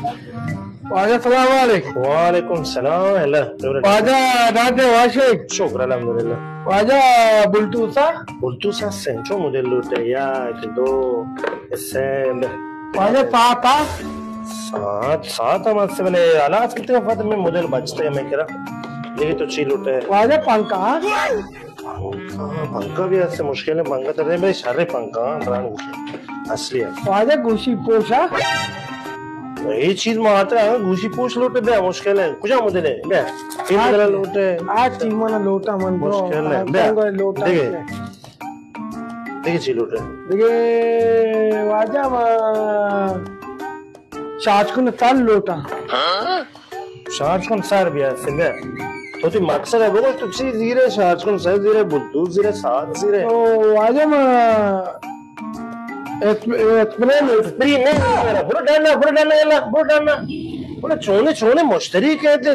वाजा सलाम वालेकुम। वालेकुम सलाम। हेलो वाजा नाते वाशेक शुक्र अल्हम्दुलिल्लाह। वाजा bultusa Bultusa sencho modello te ya que do ese वाजा पापा सात सात हम से मैंने आलाज कितने वफात में मॉडल बचते हैं मैं कह रहा ये तो चील उठे वाजा पंका पंखा पंखा भी ऐसे मुश्किल है पंखा तो भाई सारे पंखा ब्रांड असली है वाजा गुशी पोशा ये चीज में आता है घुसी पूछ लोटे बे मुश्किल है कुछ मॉडल है बे ये मॉडल लोटे आज टीमना लोटा मन ब्रो मुश्किल है बे लोटा देखिए देखिए चील उठे देखिए वाजा शाच को नताल लोटा शार्ज कौन सार भी है सिंबे तो ती मकसद है वो तो चीज जीरे शार्ज कौन सार जीरे बुद्धू जीरे सात जीरे तो वाजा स्प्री नहीं मेरा बुरा डालना बुरा चोने चोने मुश्तरी कहते